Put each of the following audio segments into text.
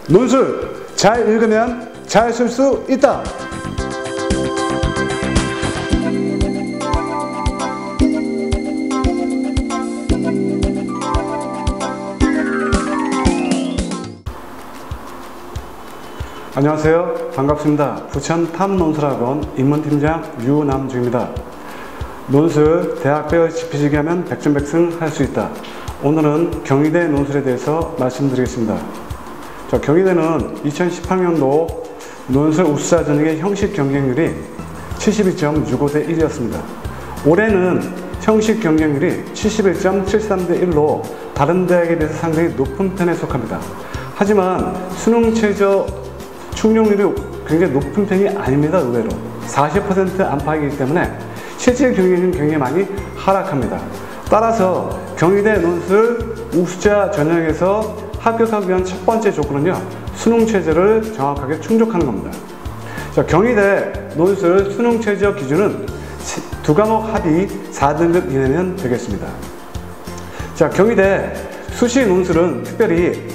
논술 잘 읽으면 잘 쓸 수 있다. 안녕하세요. 반갑습니다. 부천 탑논술학원 입문팀장 유남주입니다. 논술 대학별 지피지기 하면 백전백승 할 수 있다. 오늘은 경희대 논술에 대해서 말씀드리겠습니다. 자, 경희대는 2018년도 논술 우수자 전형의 형식 경쟁률이 72.65대 1이었습니다. 올해는 형식 경쟁률이 71.73대 1로 다른 대학에 비해서 상당히 높은 편에 속합니다. 하지만 수능 최저 충족률이 굉장히 높은 편이 아닙니다. 의외로 40% 안팎이기 때문에 실질 경쟁률은 굉장히 많이 하락합니다. 따라서 경희대 논술 우수자 전형에서 합격하기 위한 첫 번째 조건은요, 수능 최저를 정확하게 충족하는 겁니다. 자, 경희대 논술 수능 최저 기준은 두 과목 합이 4등급 이내면 되겠습니다. 자, 경희대 수시 논술은 특별히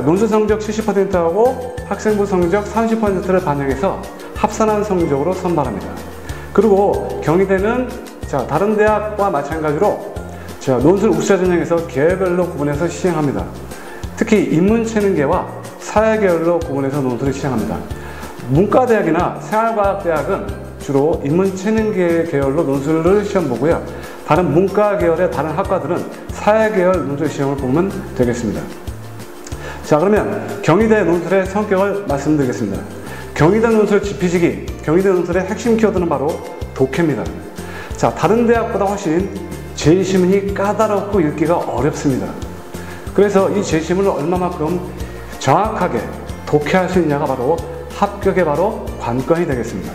논술 성적 70%하고 학생부 성적 30%를 반영해서 합산한 성적으로 선발합니다. 그리고 경희대는 다른 대학과 마찬가지로 논술 우수자 전형에서 계열별로 구분해서 시행합니다. 특히 인문체능계와 사회계열로 구분해서 논술을 시행합니다. 문과대학이나 생활과학대학은 주로 인문체능계 계열로 논술을 시험 보고요. 다른 문과 계열의 다른 학과들은 사회계열 논술 시험을 보면 되겠습니다. 자, 그러면 경희대 논술의 성격을 말씀드리겠습니다. 경희대 논술 지피지기, 경희대 논술의 핵심 키워드는 바로 독해입니다. 자, 다른 대학보다 훨씬 제시문이 까다롭고 읽기가 어렵습니다. 그래서 이 제시문을 얼마만큼 정확하게 독해할 수 있냐가 바로 합격의 바로 관건이 되겠습니다.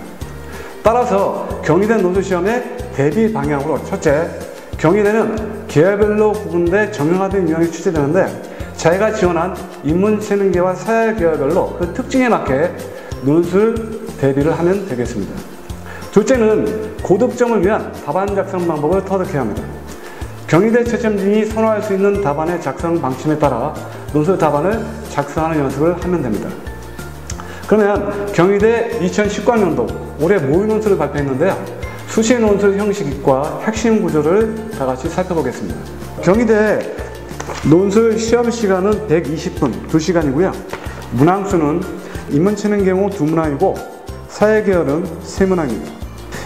따라서 경희대 논술 시험의 대비 방향으로 첫째, 경희대는 계열별로 구분돼 정형화된 유형이 출제되는데 자기가 지원한 인문체능계와 사회계열별로 그 특징에 맞게 논술 대비를 하면 되겠습니다. 둘째는 고득점을 위한 답안 작성 방법을 터득해야 합니다. 경희대 채점진이 선호할 수 있는 답안의 작성 방침에 따라 논술 답안을 작성하는 연습을 하면 됩니다. 그러면 경희대 2019학년도 올해 모의 논술을 발표했는데요. 수시 논술 형식과 핵심 구조를 다 같이 살펴보겠습니다. 경희대 논술 시험 시간은 120분, 2시간이고요. 문항수는 인문체능 경우 2문항이고 사회계열은 3문항입니다.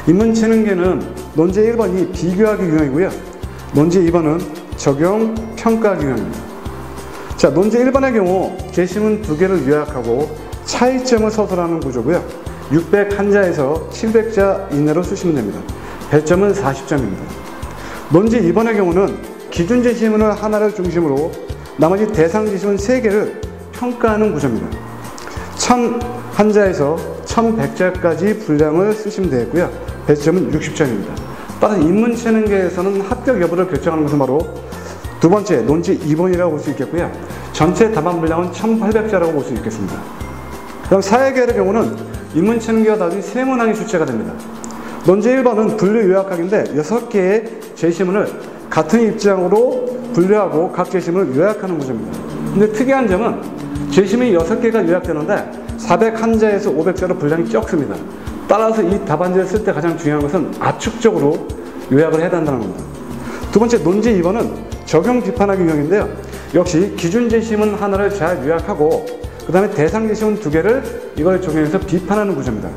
인문체능계는 논제 1번이 비교하기 유형이고요. 논제 2번은 적용 평가하기 유형입니다. 자, 논제 1번의 경우 제시문 2개를 요약하고 차이점을 서술하는 구조고요. 601자에서 700자 이내로 쓰시면 됩니다. 배점은 40점입니다. 논제 2번의 경우는 기준 제시문을 하나를 중심으로 나머지 대상 제시문 3개를 평가하는 구조입니다. 1001자에서 1100자까지 분량을 쓰시면 되겠고요. 배점은 60점입니다. 따라서 인문체능계에서는 합격 여부를 결정하는 것은 바로 두 번째 논제 2번이라고 볼 수 있겠고요. 전체 답안 분량은 1800자라고 볼 수 있겠습니다. 그럼 사회계열의 경우는 인문체능계와 달리 3문항이 출제가 됩니다. 논제 1번은 분류 요약하기인데 6개의 제시문을 같은 입장으로 분류하고 각 제시문을 요약하는 구조입니다. 근데 특이한 점은 제시문이 6개가 요약되는데 401자에서 500자로 분량이 적습니다. 따라서 이 답안지를 쓸 때 가장 중요한 것은 압축적으로 요약을 해야 한다는 겁니다. 두 번째 논제 2번은 적용 비판하기 유형인데요. 역시 기준 제시문 하나를 잘 요약하고 그 다음에 대상 제시문 2개를 이걸 적용해서 비판하는 구조입니다.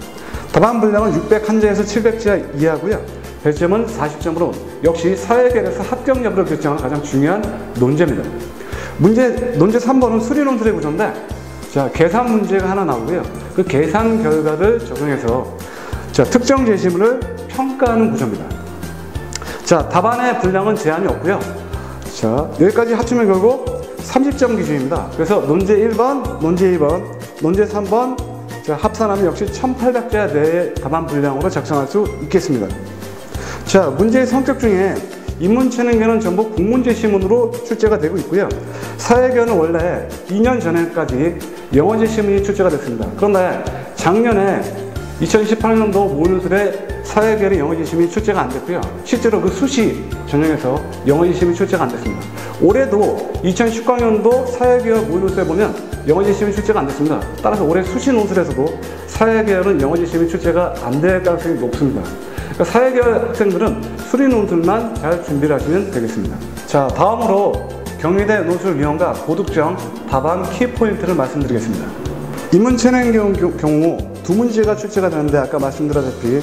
답안 분량은 601자에서 700자 이하고요. 배점은 40점으로 역시 사회계열에서 합격 여부를 결정하는 가장 중요한 논제입니다. 논제 3번은 수리 논술의 구조인데 계산 문제가 하나 나오고요. 그 계산 결과를 적용해서 특정 제시문을 평가하는 구조입니다. 답안의 분량은 제한이 없고요. 여기까지 합치면 결국 30점 기준입니다. 그래서 논제 1번, 논제 2번, 논제 3번 합산하면 역시 1800자 내의 답안 분량으로 작성할 수 있겠습니다. 문제의 성격 중에 인문체능계는 전부 국문제시문으로 출제가 되고 있고요. 사회계열은 원래 2년 전에까지 영어제시문이 출제가 됐습니다. 그런데 작년에 2018년도 모의논술에 사회계열의 영어제시문이 출제가 안 됐고요. 실제로 그 수시 전형에서 영어제시문이 출제가 안 됐습니다. 올해도 2019학년도 사회계열 모의논술에 보면 영어제 시험이 출제가 안 됐습니다. 따라서 올해 수시 논술에서도 사회계열은 영어제 시험이 출제가 안 될 가능성이 높습니다. 그러니까 사회계열 학생들은 수리 논술만 잘 준비를 하시면 되겠습니다. 자, 다음으로 경희대 논술 유형과 고득점 답안 키포인트를 말씀드리겠습니다. 인문체능 경우 두 문제가 출제가 되는데 아까 말씀드렸다시피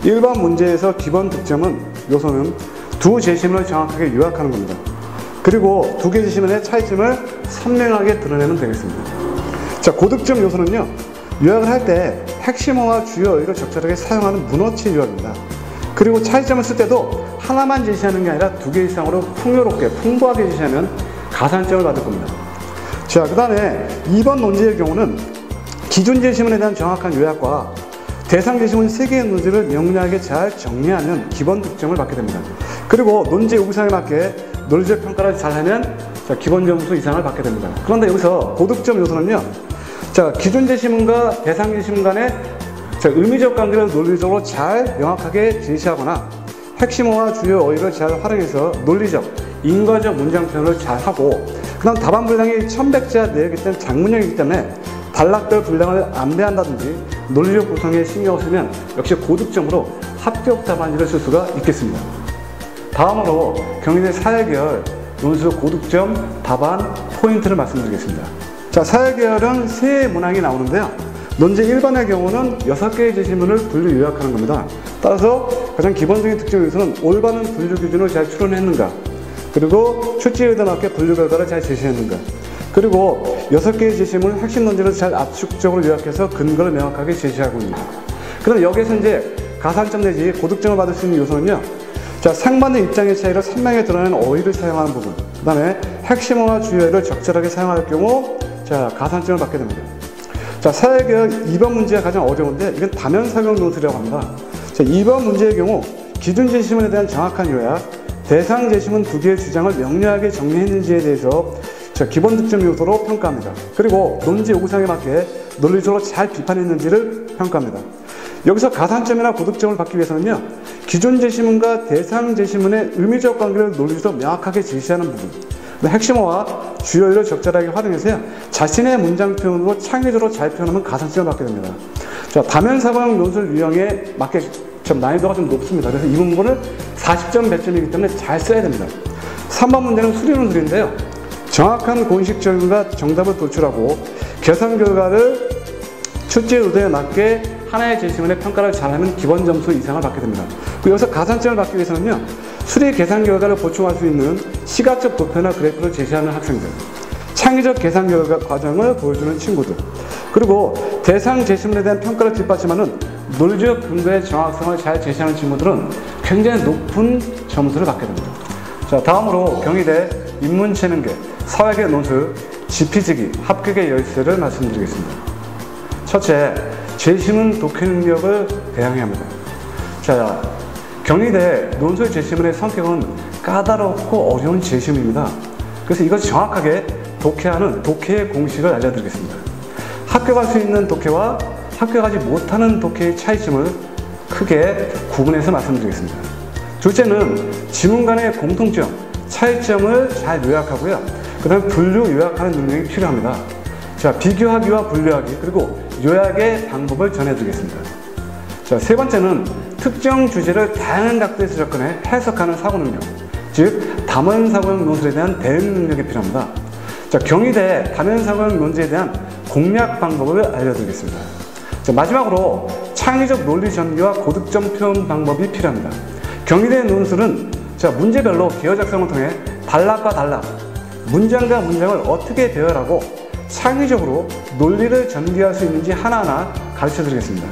1번 문제에서 기본 득점은 요소는 두 제시문을 정확하게 요약하는 겁니다. 그리고 두 개 제시문의 차이점을 선명하게 드러내면 되겠습니다. 자, 고득점 요소는요, 요약을 할 때 핵심어와 주요 어휘를 적절하게 사용하는 문어치 요약입니다. 그리고 차이점을 쓸 때도 하나만 제시하는 게 아니라 두 개 이상으로 풍요롭게 풍부하게 제시하면 가산점을 받을 겁니다. 자, 그 다음에 2번 논제의 경우는 기준 제시문에 대한 정확한 요약과 대상 제시문 3개의 논지를 명료하게 잘 정리하면 기본 득점을 받게 됩니다. 그리고 논지 요구사항에 맞게 논리적 평가를 잘하면 기본 점수 이상을 받게 됩니다. 그런데 여기서 고득점 요소는요, 자, 기준 제시문과 대상 제시문 간의 의미적 관계를 논리적으로 잘 명확하게 제시하거나 핵심어와 주요 어휘를 잘 활용해서 논리적, 인과적 문장 표현을 잘 하고, 그 다음 답안 분량이 1100자 내역이 때문에 장문형이기 때문에 단락별 분량을 안배한다든지 논리적 구성에 신경을 쓰면 역시 고득점으로 합격 답안지를 쓸 수가 있겠습니다. 다음으로 경희대 사회계열 논술 고득점 답안 포인트를 말씀드리겠습니다. 자, 사회계열은 세 문항이 나오는데요. 논제 1번의 경우는 6개의 제시문을 분류 요약하는 겁니다. 따라서 가장 기본적인 특징 요소는 올바른 분류 기준을 잘 추론했는가, 그리고 출제 의도에 맞게 분류 결과를 잘 제시했는가, 그리고 6개의 제시문을 핵심 논지를 잘 압축적으로 요약해서 근거를 명확하게 제시하고 있습니다. 그럼 여기에서 이제 가산점 내지 고득점을 받을 수 있는 요소는요, 자, 상반된 입장의 차이를 선명하게 드러내는 어휘를 사용하는 부분, 그 다음에 핵심어와 주요어휘를 적절하게 사용할 경우 자, 가산점을 받게 됩니다. 자, 사회계열 2번 문제가 가장 어려운데 이건 다면사용 논술이라고 합니다. 자, 2번 문제의 경우 기준 제시문에 대한 정확한 요약, 대상 제시문 2개의 주장을 명료하게 정리했는지에 대해서 자, 기본 득점 요소로 평가합니다. 그리고 논지 요구사항에 맞게 논리적으로 잘 비판했는지를 평가합니다. 여기서 가산점이나 고득점을 받기 위해서는요, 기존 제시문과 대상 제시문의 의미적 관계를 논리적으로 명확하게 제시하는 부분, 핵심어와 주요어휘를 적절하게 활용해서요, 자신의 문장 표현으로 창의적으로 잘 표현하면 가산점을 받게 됩니다. 자, 다면사고형 논술 유형에 맞게 좀 난이도가 좀 높습니다. 그래서 이 부분을 40점 배점이기 때문에 잘 써야 됩니다. 3번 문제는 수리 논술인데요, 정확한 공식 적용과 정답을 도출하고 계산 결과를 출제 의도에 맞게 하나의 제시문의 평가를 잘하면 기본 점수 이상을 받게 됩니다. 그리고 여기서 가산점을 받기 위해서는요, 수리 계산 결과를 보충할 수 있는 시각적 도표나 그래프를 제시하는 학생들, 창의적 계산 결과 과정을 보여주는 친구들, 그리고 대상 제시문에 대한 평가를 뒷받침하는 논리적 근거의 정확성을 잘 제시하는 친구들은 굉장히 높은 점수를 받게 됩니다. 자, 다음으로 경희대 인문체능계 사회계 논술 지피지기 합격의 열쇠를 말씀드리겠습니다. 첫째, 제시문 독해 능력을 배양해야 합니다. 자, 경희대 논술 제시문의 성격은 까다롭고 어려운 제시문입니다. 그래서 이것을 정확하게 독해하는 독해의 공식을 알려드리겠습니다. 합격할 수 있는 독해와 합격하지 못하는 독해의 차이점을 크게 구분해서 말씀드리겠습니다. 둘째는 지문 간의 공통점, 차이점을 잘 요약하고요, 그 다음에 분류 요약하는 능력이 필요합니다. 자, 비교하기와 분류하기, 그리고 요약의 방법을 전해드리겠습니다. 자, 세 번째는 특정 주제를 다양한 각도에서 접근해 해석하는 사고 능력, 즉 다면사고형 논술에 대한 대응 능력이 필요합니다. 자, 경희대 다면사고형 논지에 대한 공략 방법을 알려드리겠습니다. 자, 마지막으로 창의적 논리 전개와 고득점 표현 방법이 필요합니다. 경희대 논술은 자, 문제별로 기호 작성을 통해 단락과 단락, 문장과 문장을 어떻게 배열하고 창의적으로 논리를 전개할 수 있는지 하나하나 가르쳐 드리겠습니다.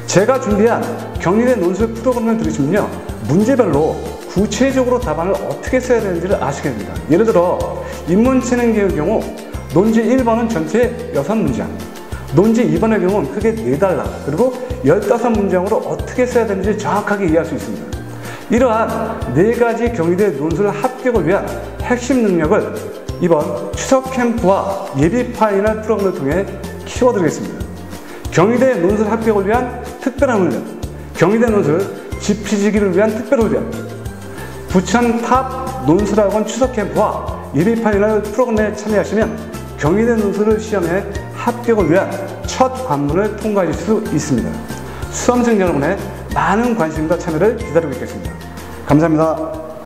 제가 준비한 경희대 논술 프로그램을 들으시면요, 문제별로 구체적으로 답안을 어떻게 써야 되는지를 아시게 됩니다. 예를 들어 인문체능계의 경우 논지 1번은 전체 6문장, 논지 2번의 경우는 크게 4단락, 그리고 15문장으로 어떻게 써야 되는지 정확하게 이해할 수 있습니다. 이러한 4가지 경희대 논술 합격을 위한 핵심 능력을 이번 추석 캠프와 예비 파이널 프로그램을 통해 키워드리겠습니다. 경희대 논술 합격을 위한 특별한 훈련, 경희대 논술 지피지기를 위한 특별 훈련, 부천 탑 논술학원 추석 캠프와 예비 파이널 프로그램에 참여하시면 경희대 논술을 시험에 합격을 위한 첫 관문을 통과하실 수 있습니다. 수험생 여러분의 많은 관심과 참여를 기다리고 있겠습니다. 감사합니다.